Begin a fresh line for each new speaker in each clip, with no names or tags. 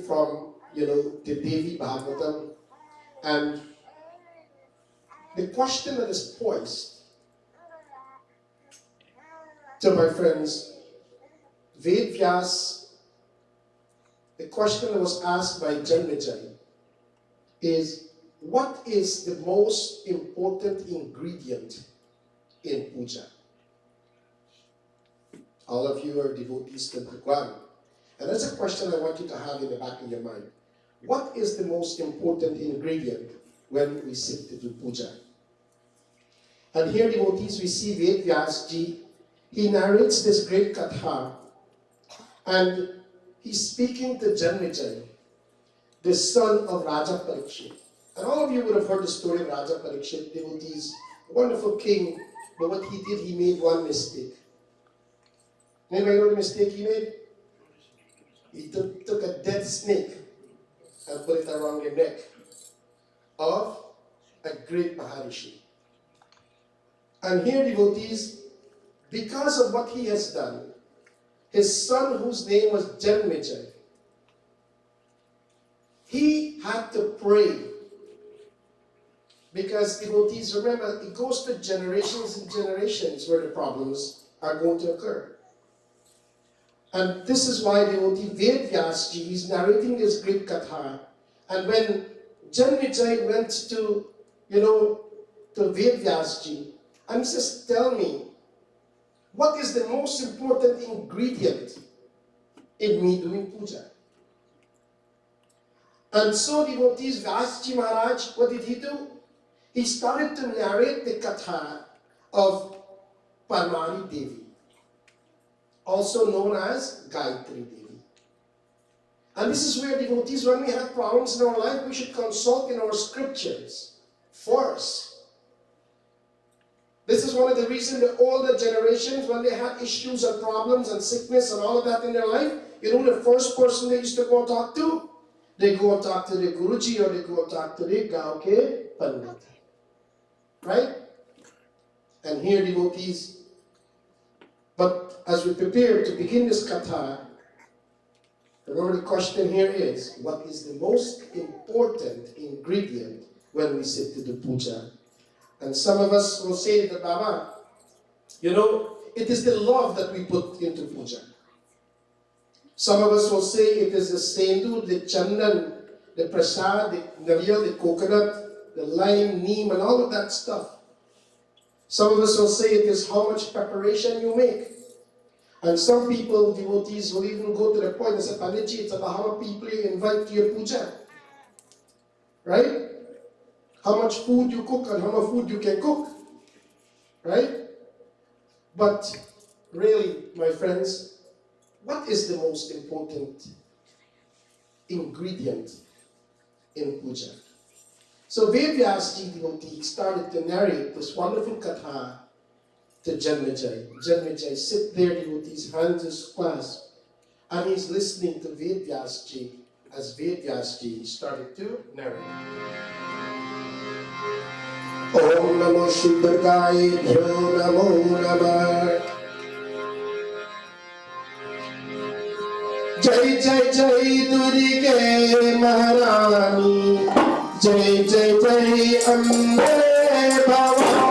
reading from, the Devi Bhagavatam, and the question that is posed to my friends, Ved Vyas, the question that was asked by Janmejai is, what is the most important ingredient in puja? All of you are devotees to Bhagwan. And that's a question I want you to have in the back of your mind. What is the most important ingredient when we sit to do puja? And here, devotees, we see Ved Vyasji. He narrates this great katha, and he's speaking to Janmejai, the son of Raja Parikshit. And all of you would have heard the story of Raja Parikshit, devotees, wonderful king, but what he did, he made one mistake. Anybody know the mistake he made? He took a dead snake and put it around the neck of a great Maharishi. And here, devotees, because of what he has done, his son, whose name was Janmejai, he had to pray. Because devotees, remember, it goes to generations and generations where the problems are going to occur. And this is why devotee Ved Vyasji is narrating this great katha. And when Janmejai went to Ved Vyasji, and he says, tell me, what is the most important ingredient in me doing puja? And so devotees, Vyasji Maharaj, what did he do? He started to narrate the katha of Parmari Devi, also known as Gayatri Devi. And this is where, devotees, when we have problems in our life, we should consult in our scriptures first. This is one of the reasons the older generations, when they had issues and problems and sickness and all of that in their life, the first person they used to go talk to? They go and talk to the Guruji, or they go and talk to the Gaon ke Pandit. Right? And here, devotees, but as we prepare to begin this katha, remember the question here is, what is the most important ingredient when we sit to do puja? And some of us will say that, Baba, it is the love that we put into puja. Some of us will say it is the sendu, the chandan, the prasad, the nariyal, the coconut, the lime, neem, and all of that stuff. Some of us will say it is how much preparation you make. And some people, devotees, will even go to the point and say, Panditji, it's about how many people you invite to your puja. Right? How much food you cook and how much food you can cook. Right? But really, my friends, what is the most important ingredient in puja? So Ved Vyasji devotee started to narrate this wonderful katha to Janmejai. Janmejai sit there, devotees, hands is clasped, and he's listening to Ved Vyasji as Ved Vyasji started to narrate. Om Namo Shivdurgaye Namo Namah. Jai Jai Jai Durge Maharani, Jai Jai Jai Ambe Bhavani.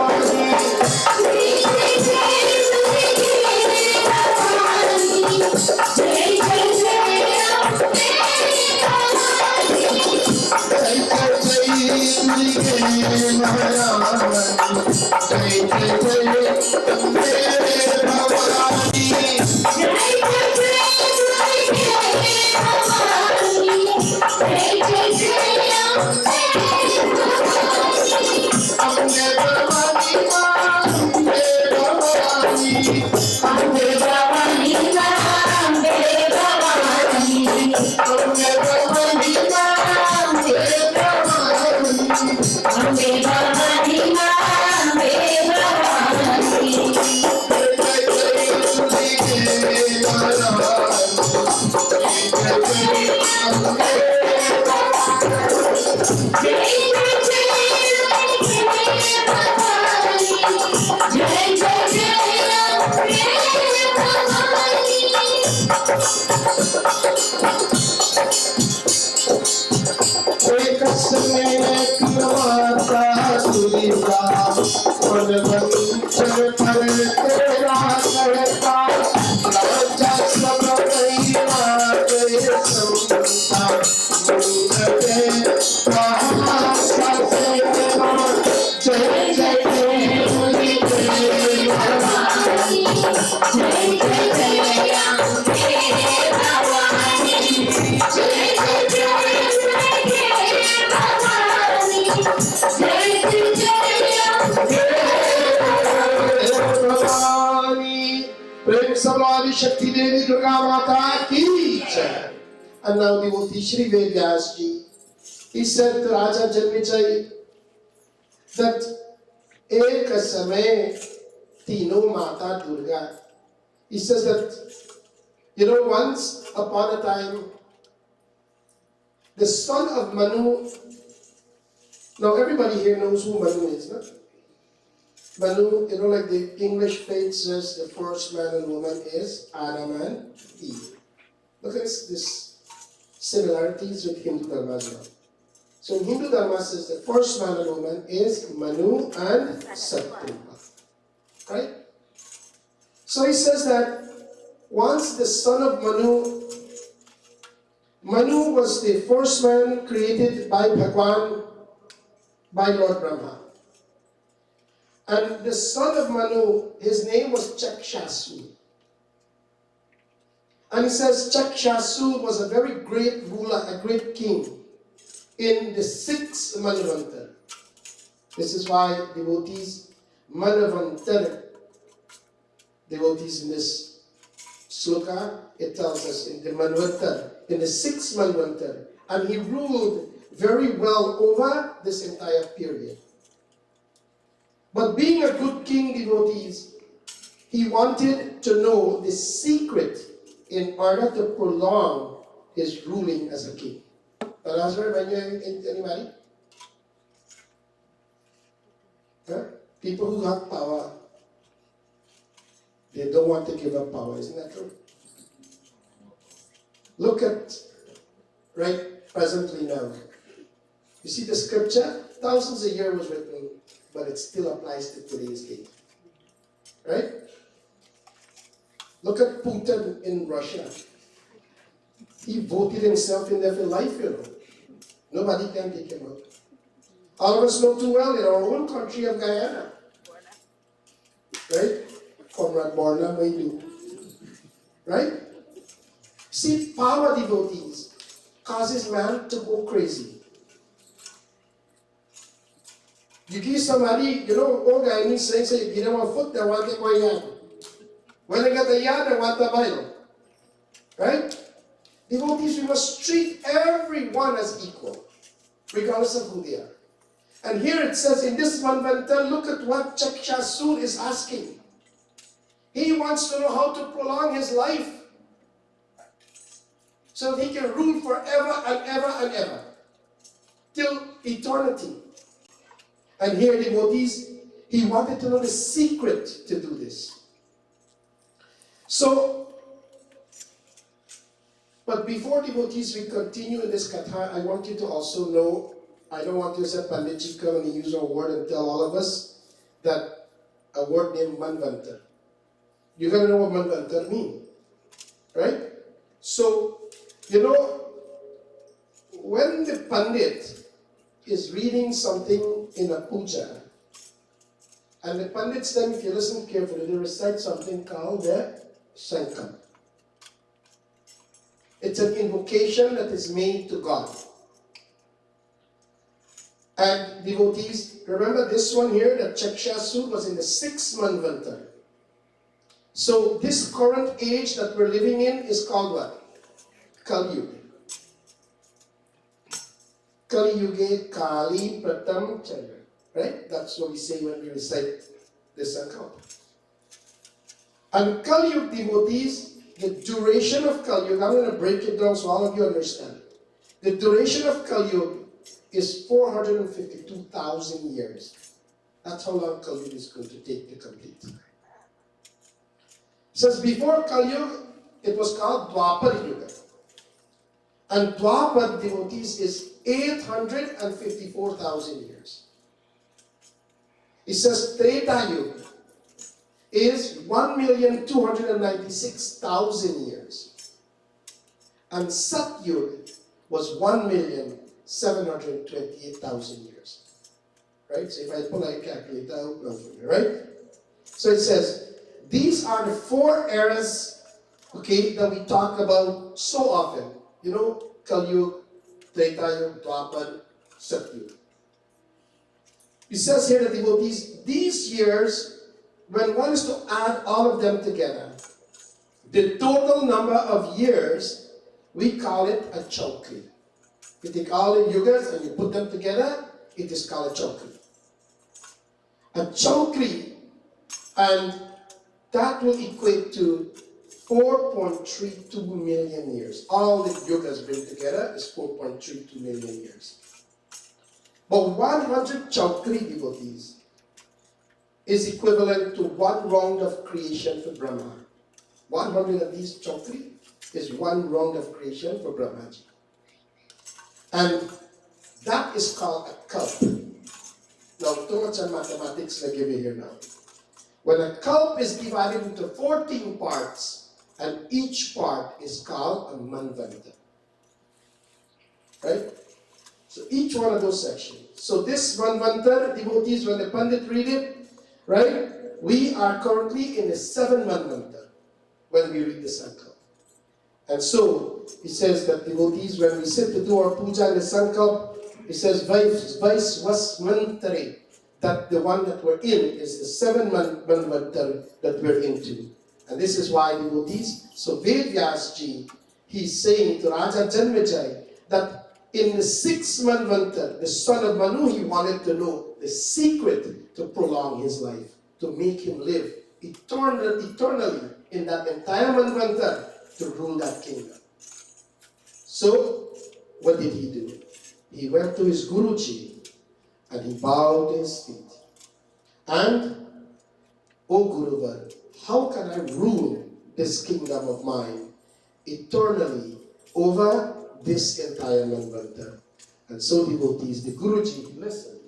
Jai Jai Jai Bhavani, Jai Jai Jai Ambe Bhavani. Jai Jai Jai Durge Maharani, Jai Jai Jai Ambe Bhavani. Jai Jai Jai Jai Shakti Devi Durga Mata ki jai. And now devotee Shri Vedyas ji, he said to Raja Janmejai that ek samay tino Mata Durga. He says that, once upon a time, the son of Manu, now everybody here knows who Manu is, no? Manu, like the English faith says, the first man and woman is Adam and Eve. Look at this similarities with Hindu Dharma as well. So in Hindu Dharma says the first man and woman is Manu and Satyabha. Right? So he says that once the son of Manu was the first man created by Bhagwan, by Lord Brahma. And the son of Manu, his name was Chakshasu. And he says Chakshasu was a very great ruler, a great king in the 6th Manvantara. This is why devotees, Manvantara, devotees in this sloka, it tells us in the Manvantara, in the 6th Manvantara. And he ruled very well over this entire period. But being a good king, devotees, he wanted to know the secret in order to prolong his ruling as a king. Lazarus, anybody? Huh? People who have power, they don't want to give up power. Isn't that true? Look at right presently now. You see the scripture? Thousands of years was written, but it still applies to today's day. Right? Look at Putin in Russia. He voted himself in there for life, Nobody can take him out. All of us know too well in our own country of Guyana. Right? Comrade Borna, we do. Right? See, power, devotees, causes man to go crazy. You give somebody, old guy needs saying, so you give them a foot, they want to go yard. When they get the yard, they want the Bible. Right? Devotees, we must treat everyone as equal, regardless of who they are. And here it says, in this Manvantara, look at what Chakshasu is asking. He wants to know how to prolong his life so that he can rule forever and ever and ever, till eternity. And here, devotees, he wanted to know the secret to do this. So, but before devotees, we continue in this katha, I want you to also know, I don't want you to say Panditji come and use a word and tell all of us that a word named Manvantara. You're going to know what Manvantara means. Right? So, when the Pandit is reading something in a puja, and the Pandits then, if you listen carefully, they recite something called the Shankam. It's an invocation that is made to God. And devotees, remember this one here, that Chakshasu was in the 6th Manvantara. So this current age that we're living in is called what? Kali Yuga. Kali Yuga, Kali Pratam Chandra. Right? That's what we say when we recite this account. And Kali Yuga, devotees, the duration of Kali Yuga, I'm going to break it down so all of you understand. The duration of Kali Yuga is 452,000 years. That's how long Kali Yuga is going to take to complete. It says before Kali Yuga, it was called Dwapar Yuga. And Dwapar, devotees, is 854,000 years. It says Treta Yuga is 1,296,000 years. And Satyug was 1,728,000 years. Right? So if I pull a calculator out now for you, right? So it says, these are the four eras, okay, that we talk about so often. You know, Kalyug, Treta Yuga, Dwapar, Satyug. It says here that these years, when one is to add all of them together, the total number of years, we call it a chokri. You take all the yugas and you put them together, it is called a chokri. A chokri, and that will equate to 4.32 million years. All the yugas bring together is 4.32 million years. But 100 chokri devotees is equivalent to one round of creation for Brahma. 100 of these chokri is one round of creation for Brahmaji. And that is called a kalp. Now, too much on mathematics I give you here now. When a kalp is divided into 14 parts, and each part is called a manvanta. Right? So each one of those sections. So this manvanta, devotees, when the Pandit read it, right? We are currently in the 7th manvanta when we read the Sankalp. And so, it says that devotees, when we sit to do our puja in the Sankalp, it says, Vais was mantare, that the one that we're in is the 7th manvanta that we're into. And this is why devotees, so Vedyasji, he's saying to Raja Janmejai that in the 6th manvanta, the son of Manu, he wanted to know the secret to prolong his life, to make him live eternally in that entire manvanta to rule that kingdom. So, what did he do? He went to his Guruji and he bowed his feet. And, O Guruvar, how can I rule this kingdom of mine eternally over this entire manvanta? And so devotees, the Guruji, he listened.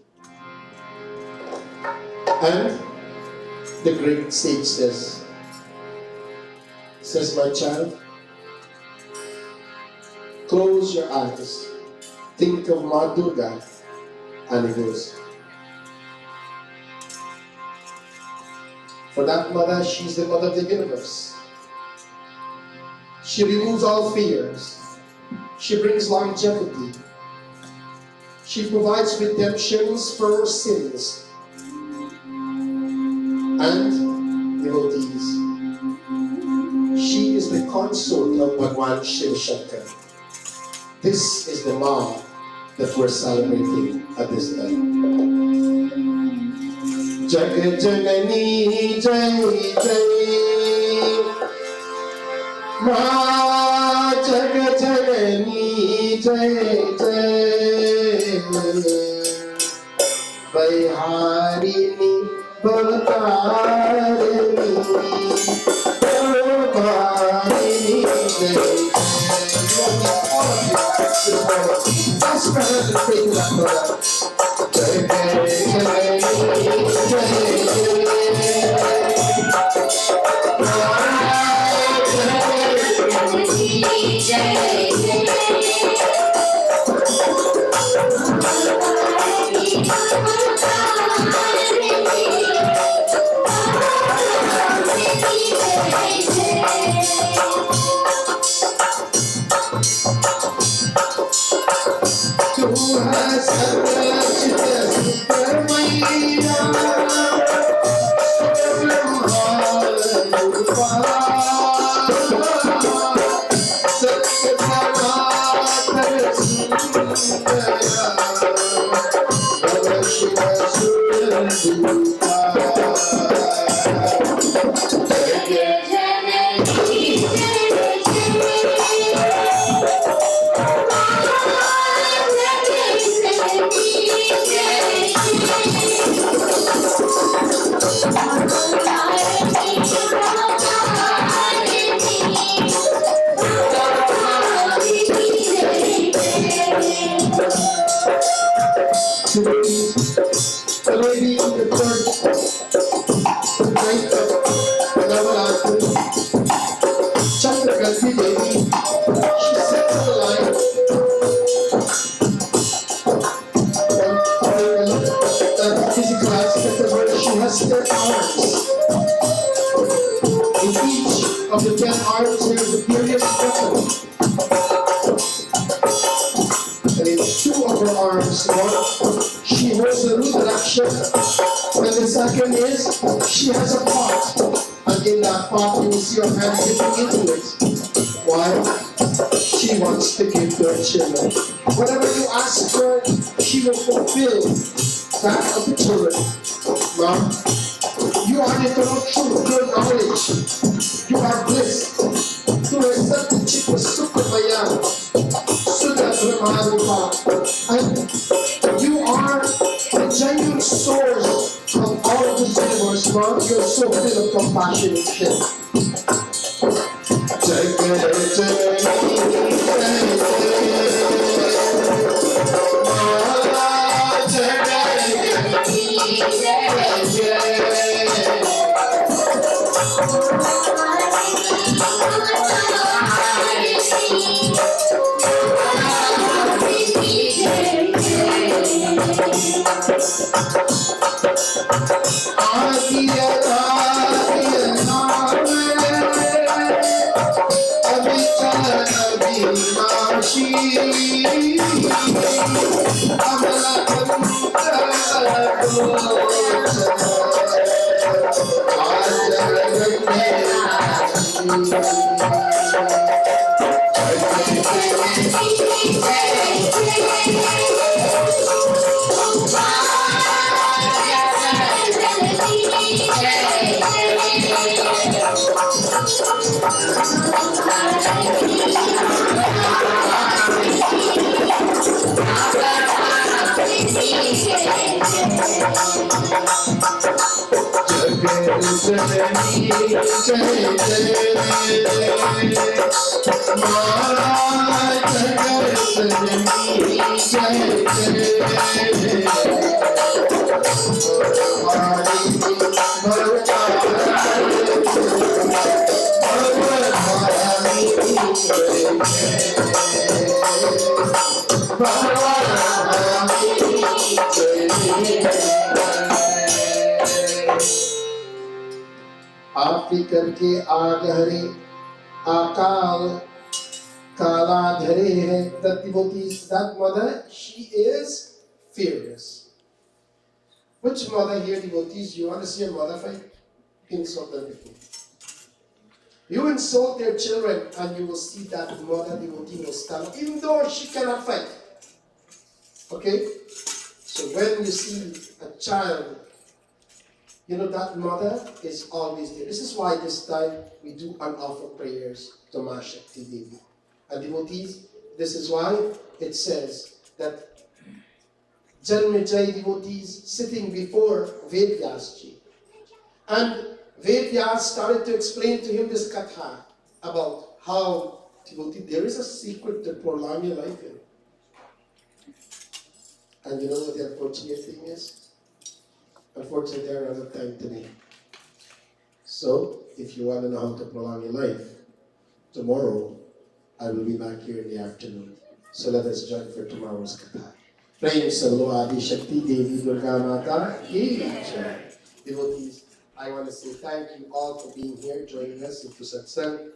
And the great sage says, my child, close your eyes, think of Ma Durga, and it goes. For that mother, she's the mother of the universe. She removes all fears. She brings longevity. She provides redemptions for our sins. And devotees, she is the consort of Bhagwan Shiv Shankar. This is the Ma that we're celebrating at this time. Jagat Janani Jai Jai Ma Jagat Janani Jai Jai Baiharini Bhavarini Bhavarini Jai That's better than taking that brother. Jai Jai Tu has arms. In each of the 10 arms, there's a various weapon. And in 2 of her arms, one, she holds the rudraksha. And the second is, she has a pot. And in that pot, you will see her hand dipping into it. Why? She wants to give to her children. Whatever you ask her, she will fulfill that of the children. Mom, you are the eternal truth, your knowledge. You are bliss. To accept the chick was super mayan. Suda Brahmarupa. And you are the genuine source of all of the universe, Mom. You're so full of compassion and shit. आपी करके आगहरे आकाल काला धरे है. That devotee, that mother, she is fearless. Which mother here, devotees, you want to see a mother fight? Insult them before. You insult their children and you will see that mother devotee will stand up, even though she cannot fight. Okay? So when you see a child, you know that mother is always there. This is why this time we do unoffered prayers to Ma Shakti Devi. And devotees, this is why it says that Janmejai devotees sitting before Vedyasji. And Vedyas started to explain to him this katha about how devotee, there is a secret to prolong your life in. And you know what the unfortunate thing is? Unfortunately, they're out of time today. So, if you want to know how to prolong your life, tomorrow I will be back here in the afternoon. So let us join for tomorrow's katha. Praying Sallo Adi Shakti Devi Durga Mata Ki Jai. Devotees, I want to say thank you all for being here, joining us into satsang.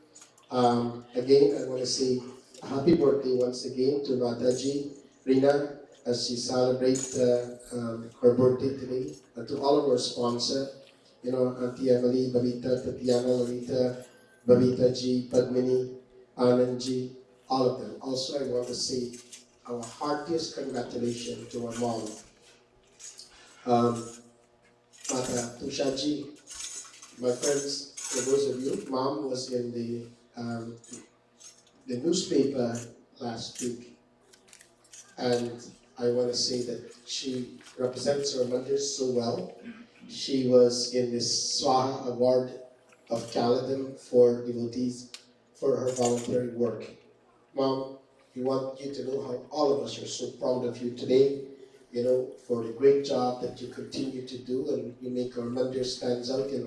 Again, I want to say a happy birthday once again to Mataji Rina, as she celebrates her birthday today, and to all of our sponsors, you know, Auntie Emily, Babita, Tatiana, Lolita, Babita Ji, Padmini, Anand Ji, all of them. Also, I want to say our heartiest congratulations to our mom, Mata Tusha Ji. My friends, for those of you, mom was in the newspaper last week, and I want to say that she represents her mother so well. She was in this Swaha Award of Kaladam for devotees for her voluntary work. Mom, we want you to know how all of us are so proud of you today, you know, for the great job that you continue to do, and you make our mother stands out in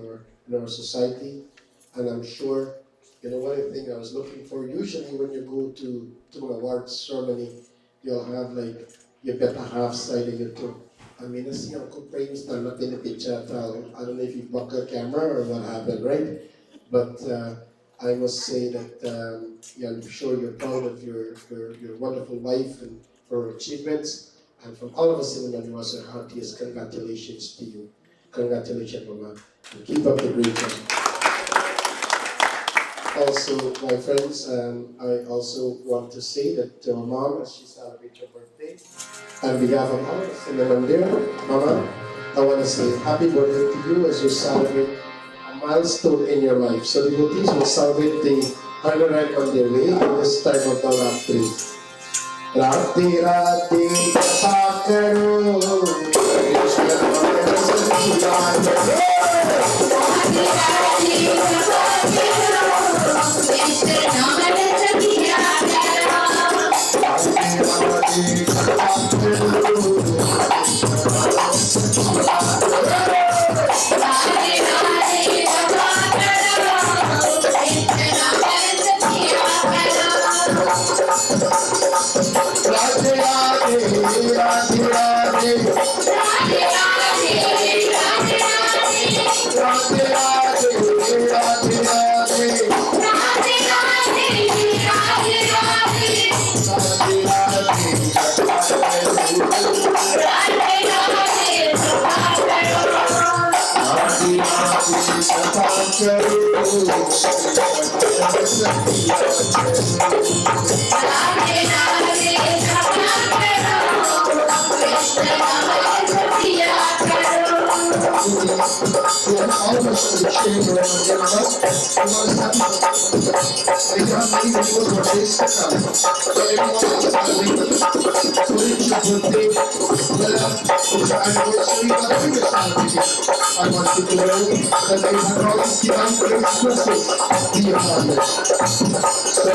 our society. And I'm sure, you know, one of the things I was looking for, usually when you go to an awards ceremony, you'll have like your better half side of your I mean, I see Uncle Prame's not in the picture at all. I don't know if you blocked the camera or what happened, right? But I must say that yeah, I'm sure you're proud of your wonderful wife and for her achievements. And from all of us in the Madrasa, heartiest congratulations to you. Congratulations, Mama. And keep up the great job. Also, my friends, I also want to say that to my mom, as she celebrates her birthday, on behalf of all of us in the Mandir, Mama, I want to say happy birthday to you as you celebrate a milestone in your life. So devotees will celebrate the 100th Mandir Way in this time of Navratri. Rati Rati Katha Karo Krishna all of us in the chamber and the we have many people who are days to come. So everyone is celebrating. So it's your birthday, it's your anniversary, whatever you're celebrating. I want you to know that they have all these divine grace blessings be upon you. So,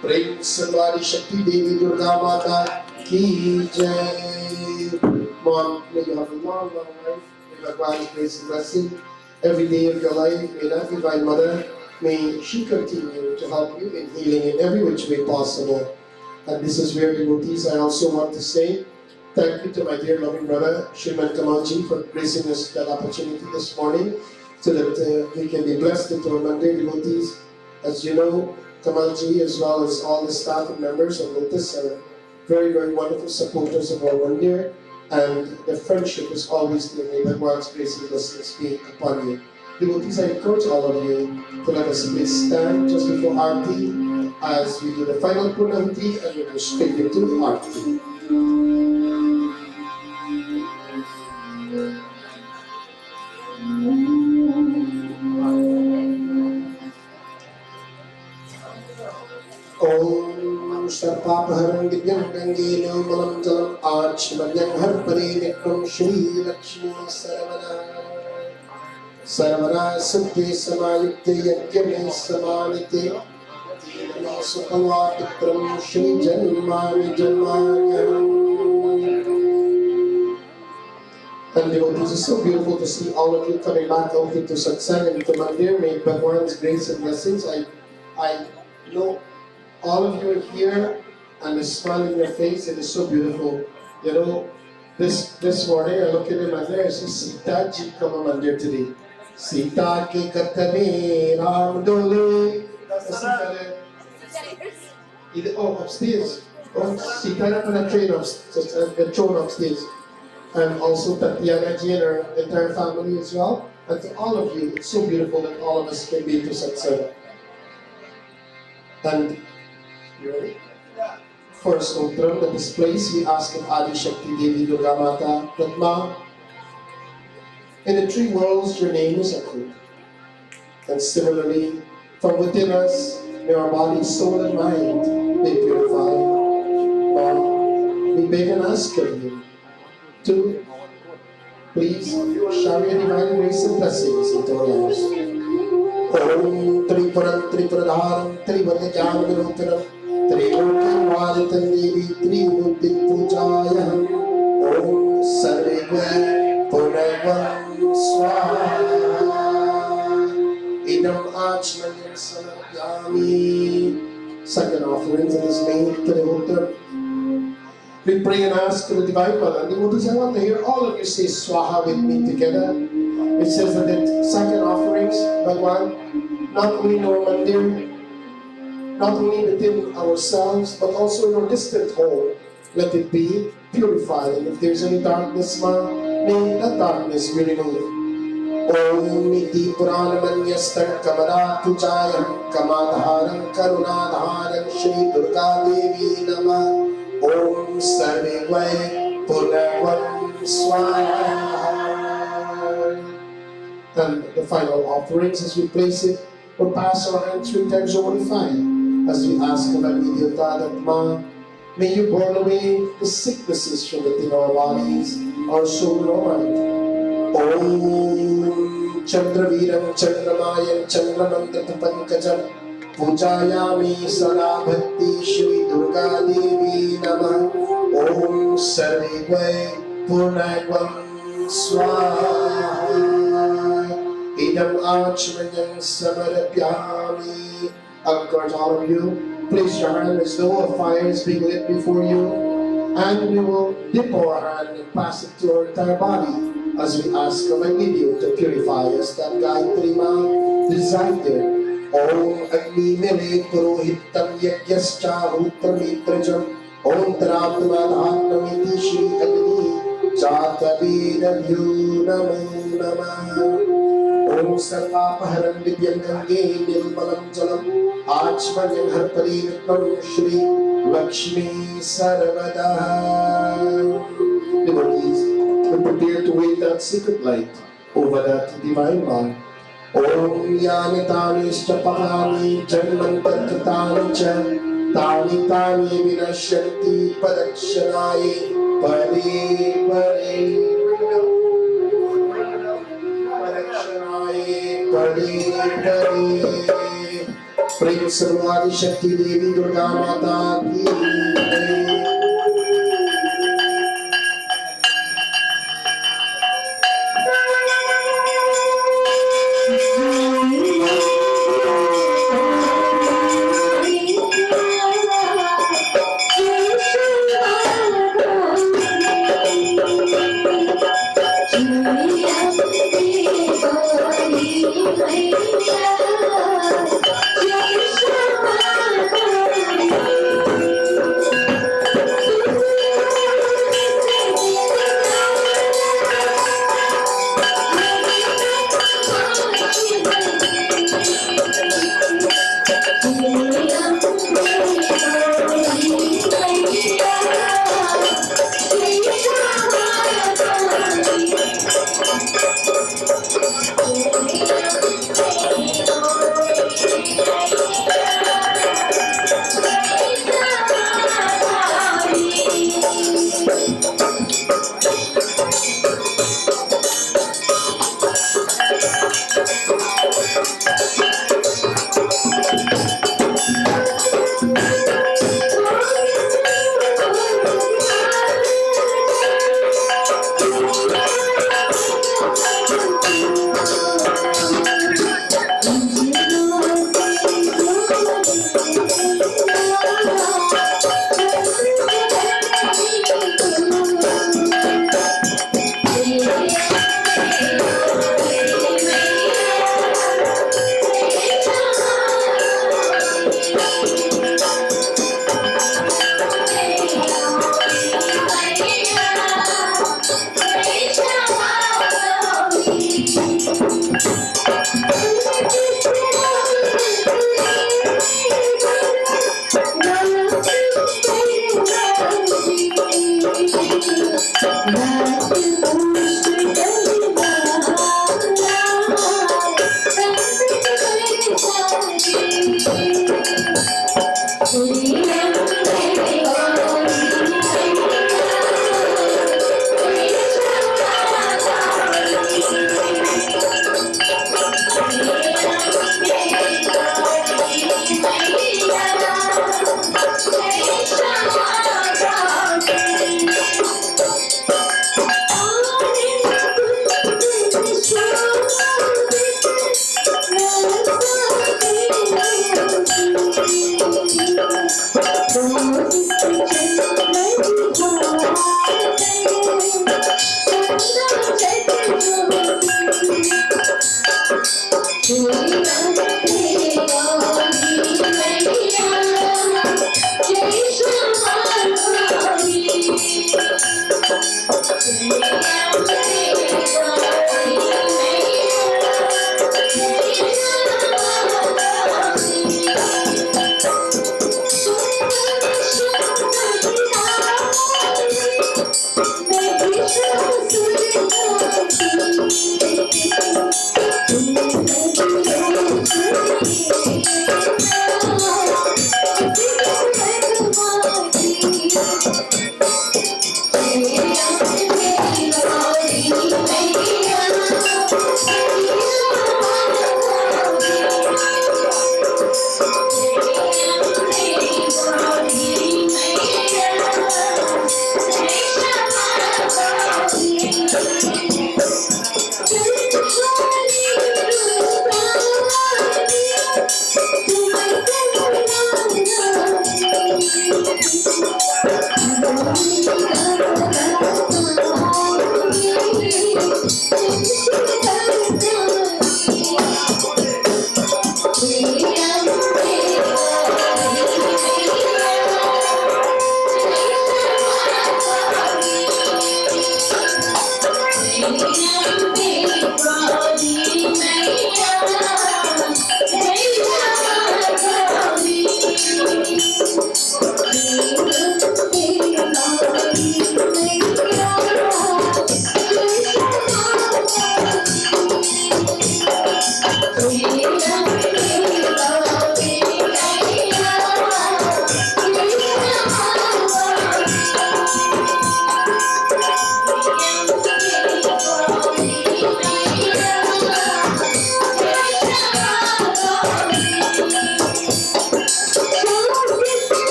Prem Sarvari Shakti Devi Durga Mata Ki Jai. Mom, may you have a long life. May God God's grace and blessing every day of your life. May that Divine Mother, may she continue to help you in healing in every which way possible. And this is where devotees, I also want to say thank you to my dear loving brother, Shriman Kamalji, for gracing us that opportunity this morning so that we can be blessed into our Monday devotees. As you know, Kamalji, as well as all the staff and members of Lotus, are very, very wonderful supporters of our Mandir, and the friendship is always there. May God's grace and blessings be upon you. Devotees, I encourage all of you to let us please stand just before Aarti as we do the final Purnavati and we go straight into Aarti. Om Sarpapaharam Vidyam Gangeno Malam Jalam Archmadyam Harpare Nikram Shri Lakshmi Saravana Saravana Siddhi Samayukti Yagyame Samanite Namo Supalvatitram Shri Janmani Janmakam. And devotees, it's so beautiful to see all of you coming back out into Satsang and into Mandir. May Bhagwan's grace and blessings. I know all of you are here and the smile in your face, it is so beautiful. You know, this morning I look at him and there is Sita Ji come on Mandir today. Sita ke katane Ram Dole. Oh, upstairs. Oh, Sita na pa na train upstairs. And also Tatiana Ji and her entire family as well. And to all of you, it's so beautiful that all of us can be to Satsang. And you ready? Yeah. first utram that is placed, we ask of Adi Shakti Devi Durga Mata that Ma, in the three worlds your name is echoed. And similarly, from within us, may our body, soul, and mind be purified. Ma, we beg and ask of you to please shower your divine grace and blessings into our lives. Om Tripuram Tripuradharam Trivardhajam Virupiram Trilokyam Vajitam Devi Tribuddhi Pujaya Om Sarve Punarvam Swaha Idam Achmanam Samarpyami. Second offerings that is made to the altar. We pray and ask to the Divine Mother. Devotees, I want to hear all of you say Swaha with me together. It says that the second offerings, Bhagwan, not only in our mandir, not only within ourselves, but also in our distant home, let it be purified. And if there's any darkness, may that darkness be removed. Om Niti Puranamanyastan Kamaratuchayam Kamadharam Karunadharam Shri Durga Devi Nama Om Sarve Vai Punarvam Swaha. And the final offerings, as we place it, we'll pass our hand 3 times over the fire as we ask of Amidiyata that Ma, may you burn away the sicknesses from within our bodies, our soul, and our mind. Om Chandraviram Chandramayam Chandramandata Pankajam Pujayami Sada Bhakti Shri Durga Devi Namah Om Sarvai Purnagvam Swaha Idam Achmanam Samarapyami. I encourage all of you, place your hand as though a fire is being lit before you, and we will dip our hand and pass it to our entire body as we ask of Agnidio to purify us, that Gayatri Ma reside there. Om Agni Mele Purohitam Yagyascha Hutramitrajam Om Taratmadhatmamiti Shri Agni Jatavidabhyu Namo Namah. Om Sarvapaharam Vidyam Gange Nirmalam Jalam Achmanyam Harparinatmam Shri Lakshmi Sarvada. Devotees, we prepare to wave that secret light over that divine bond. Om Yamitani Stapahani Janmantakatani Cha Tani Tani Vinashanti Padakshanai Pari Pari Padakshanai Pari Pari. Prem Sarvadi Shakti Devi Durga Mata Ki.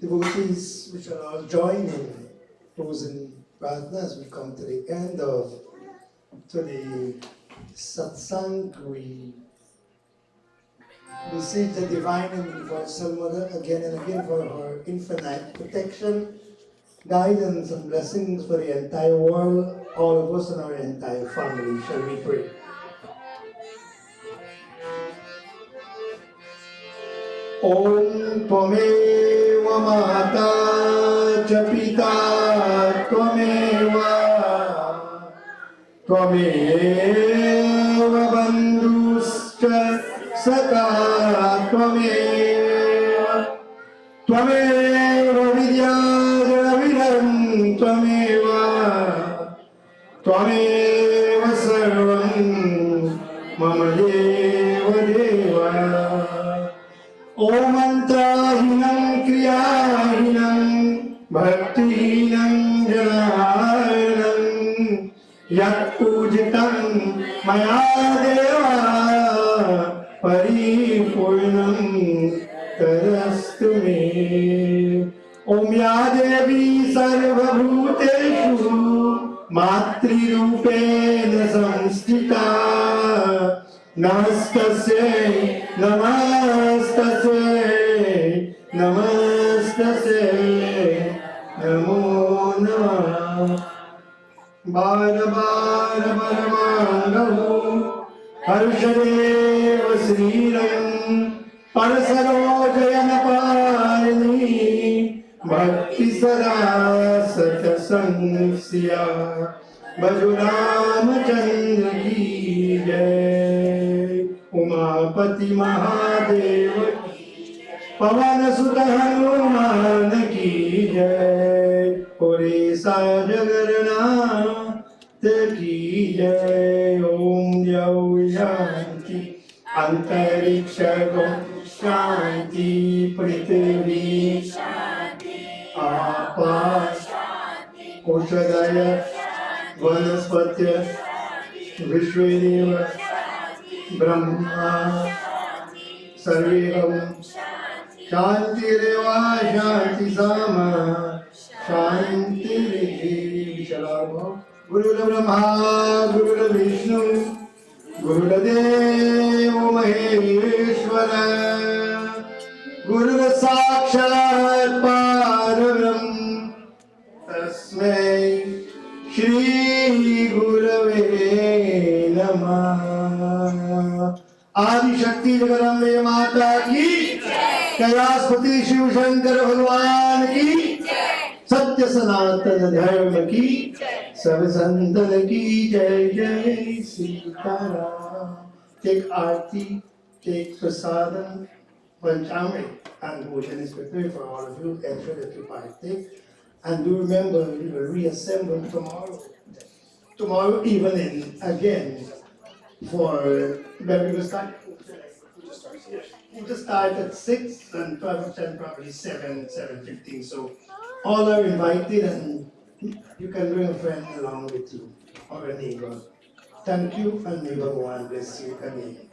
devotees, we shall all join in closing pratna as we come to the end of today satsang. We beseech the divine and universal Mother again and again for her infinite protection, guidance and blessings for the entire world, all of us and our entire family. Shall we pray? Om Tvameva Mata Cha Pita Tvameva Tvameva Bandhuscha Saka Tvameva Tvameva Vidya Dravidam Tvameva Tvameva Sarvam Mama Deva Deva Om Mantrahinam Kriyahinam Bhaktihinam Janahanam Yat Pujitam Maya Deva Paripurnam Tarastu Me Om Ya Devi Sarvabhuteshu Matrirupena Samstita Namastasya, Namastasya, Namastasya, Namo Namah. Bara Bara Paramangavu Harshadeva Sriram Parasarojayana Parani Bhakti Sarasata Samsya Bhajuram Chandra Ki Jai Umapati Mahadeva Pavan Sutta Hanuman Ki Jai Orisa Jagannath Ki Jai Om Jau Shanti Antariksha Gom Shanti Prithvi Apa Ushadaya Vanaspatya Vishvedeva Brahma Sarveham Shanti Reva Shanti Sama Shanti Rihi Shalabha Guru Brahma Guru Vishnu Guru Deva Maheshwara Guru Sakshat Parabrahm Tasmai Shri Gurave Namah आदि शक्ति जगदम्बे माता की कैलाशपति शिव शंकर भगवान की सत्य सनातन धर्म की सब संतन की जय जय Sitaram. Take Aarti, take prasadam, Panchamrit, and devotion is prepared for all of you. Ensure that you partake. And do remember, we will reassemble tomorrow. Tomorrow evening again for where we will start. We will start at 6 and 12:10, probably 7:15. So all are invited and you can bring a friend along with you or a neighbor. Thank you and may Bhagavan bless you again.